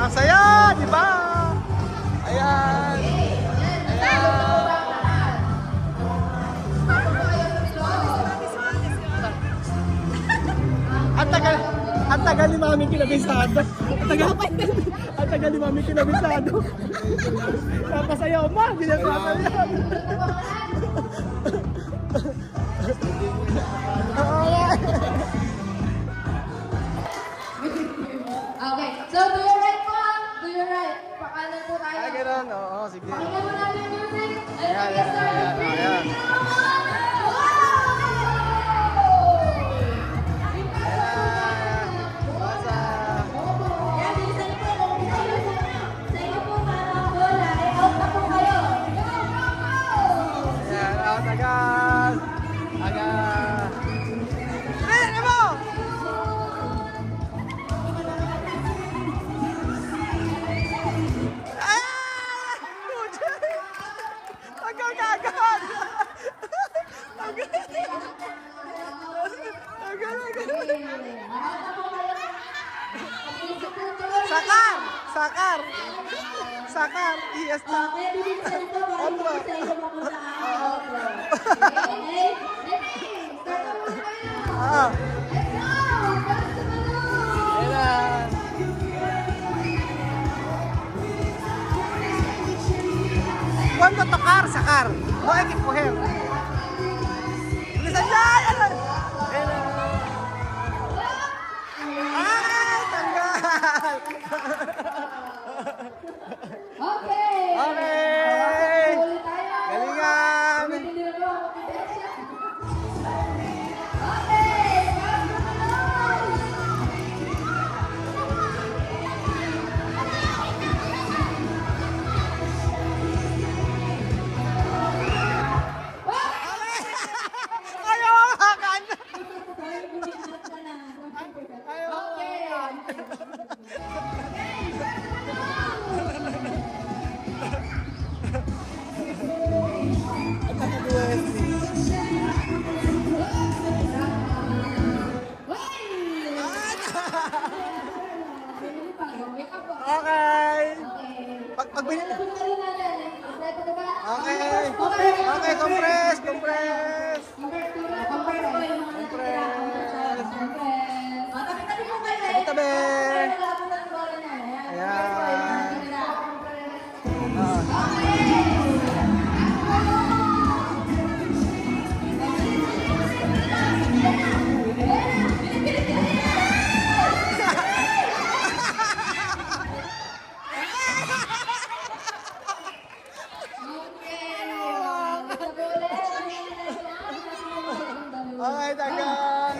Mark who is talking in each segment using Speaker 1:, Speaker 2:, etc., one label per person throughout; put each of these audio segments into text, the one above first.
Speaker 1: Ang saya, di ba? Ayan. Ang tagal ni Mami kinabisado. Ang tagal ni Mami kinabisado. Napasayaw ma, binasayaw.
Speaker 2: Okay, so do your right po. Do your right. Pakanan po tayo.
Speaker 1: Ay, gano'n. Oo, sige.
Speaker 2: Pakinggan mo natin yung music.
Speaker 1: Ayan, ayan, ayan. Sakar, yes na. Otro. Ah. Cuando tocar, sacar. No hay que coger. Bilisan niya! Ay, tanggal!
Speaker 2: Okay.
Speaker 1: Okay. Galingan. Okay. Pag binili. Okay. Okay, compress, compress. Tabi. Ayan. Okay, tagal.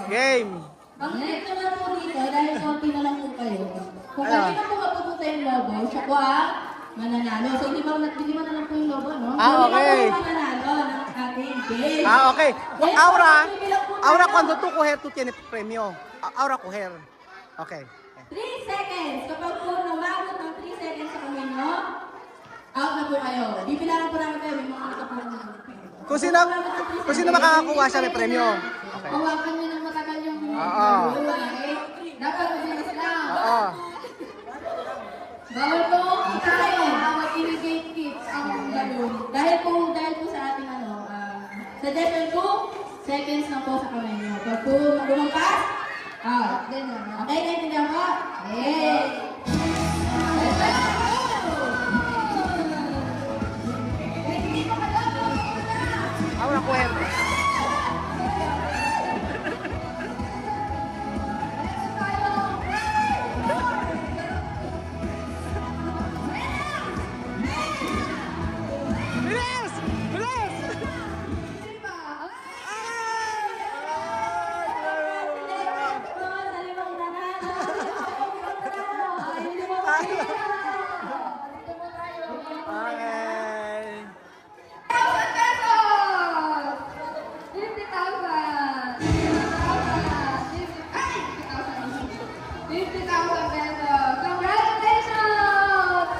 Speaker 1: Game.
Speaker 2: Ang trip naman po dito, dahil konti na lang po kayo. Kung kanina po mapupunta yung lobo, siya po mananalo. So, hindi mo na lang po yung lobo, no?
Speaker 1: Okay.
Speaker 2: So, mananalo ng ating game.
Speaker 1: Okay. Ahora cuando tú coger, tú tienes premio. Ahora coger. Okay.
Speaker 2: 3 seconds. Kapag po namabot ng 3 seconds sa kamay nyo, out na po kayo. Bibilangan po namin kayo. May mga nakapunan.
Speaker 1: Kung sino makakakuha siya may premyo.
Speaker 2: Okay. Hawakan nyo ng matagal yung
Speaker 1: Oo.
Speaker 2: okay? lumampas. Ganun. Okay, naiintindihan ko? Hey! Hindi pa kalabang muna!
Speaker 1: Aura coher. Bilis! Bilis! Okay.
Speaker 2: 50,000 pesos! Congratulations!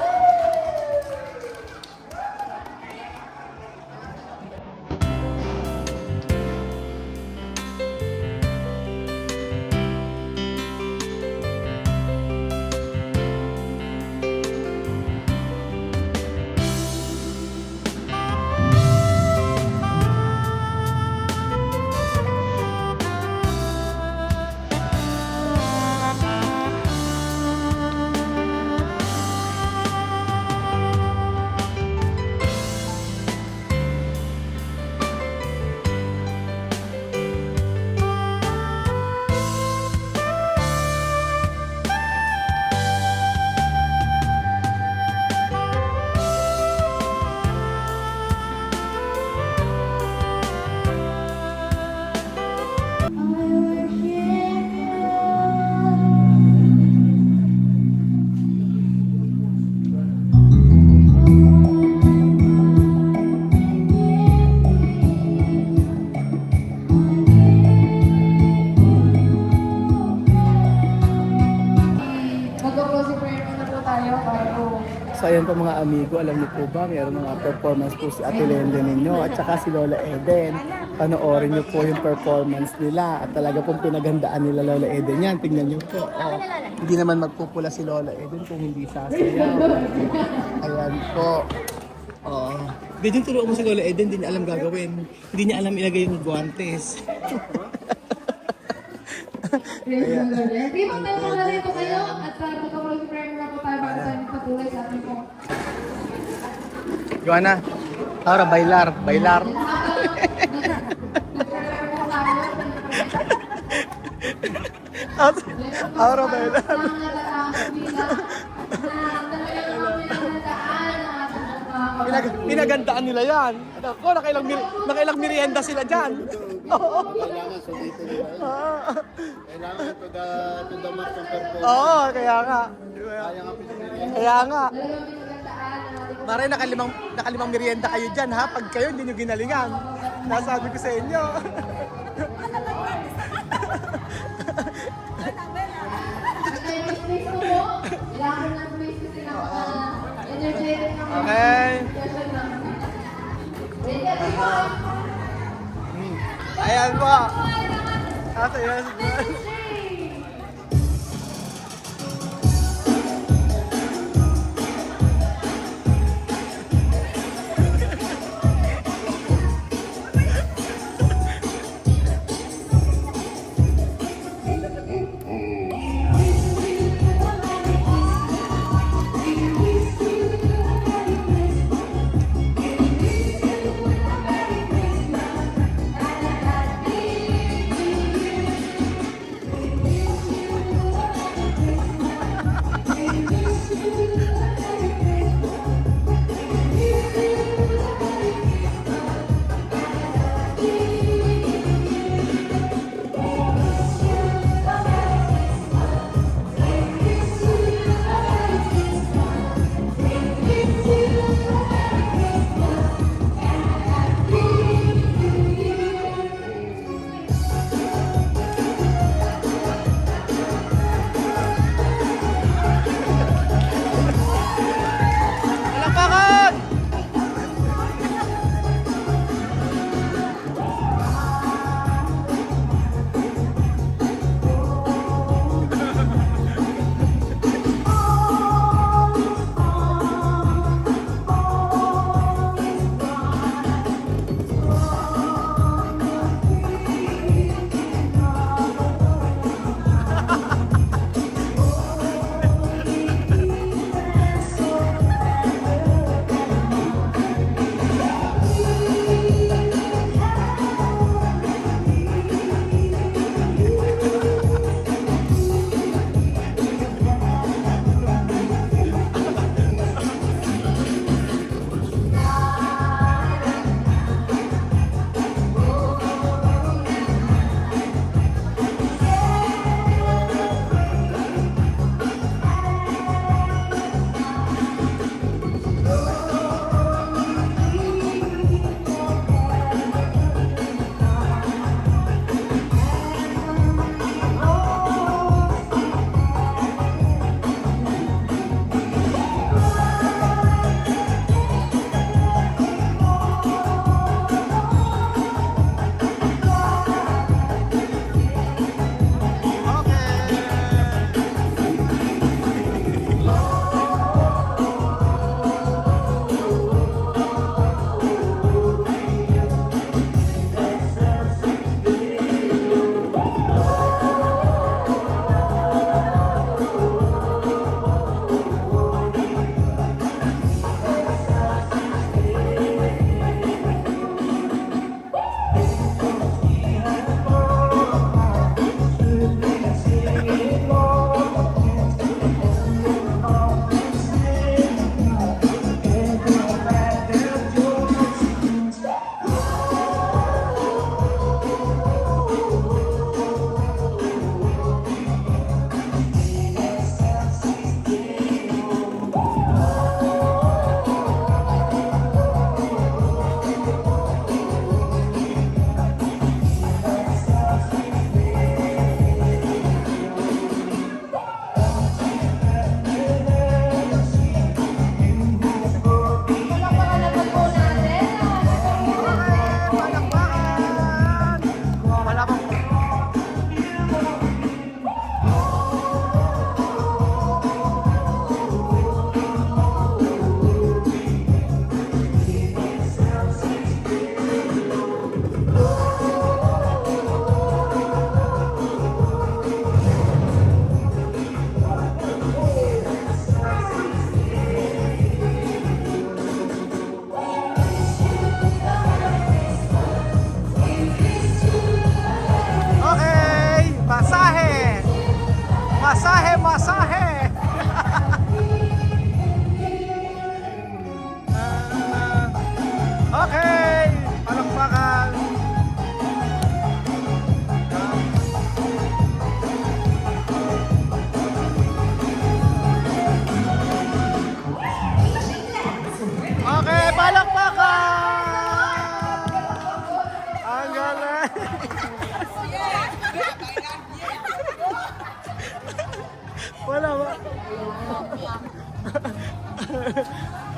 Speaker 2: Mag-closing prayer muna po tayo bago.
Speaker 1: So ayan po mga amigo, alam niyo po ba, mayroon mga performance po si Ate Lende ninyo at saka si Lola Eden. Panoorin niyo po yung performance nila at talaga pong pinagandaan nila Lola Eden yan. Tingnan niyo po. Oh, hindi naman magpupula si Lola Eden kung hindi sasayaw. Ayan po. Oh. Hindi din turuan mo si Lola Eden, hindi niya alam gagawin. Hindi niya alam ilagay yung guantes.
Speaker 2: Praise the Lord. Di ba tayo muna rito kayo at mag-closing prayer muna po tayo bago tayo patuloy sa ating po.
Speaker 1: Joanna, ahora bailar, bailar. Ahora bailar. Pinagandaan nila yan. Ako, nakailang merienda sila dyan.
Speaker 3: Kailangan sa dito nila. Kailangan to the mark ng performance.
Speaker 1: Oo, kaya nga.
Speaker 3: Kaya nga pinag-merienda.
Speaker 1: Kaya nga. Maray, nakalimang merienda kayo dyan ha. Pag kayo hindi nyo ginalingan. Nasabi ko sa inyo. Okay. Ayan po. Yes.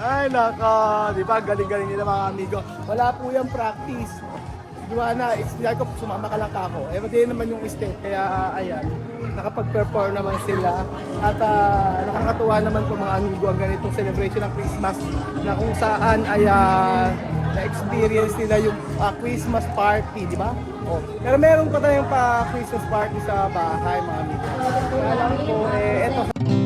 Speaker 1: Ay, naka. Di ba? Galing-galing nila mga amigo. Wala po yung practice. Di ba na, explain ko, sumama ka lang ako. Eh, hindi naman yung step. Kaya, ayan, nakapag-perform naman sila. At nakakatuwa naman po mga amigo ang ganitong celebration ng Christmas na kung saan ay na-experience nila yung Christmas party, di ba? Oh. Pero meron pa tayong pa Christmas party sa bahay, mga amigo. Kaya lang po, eto.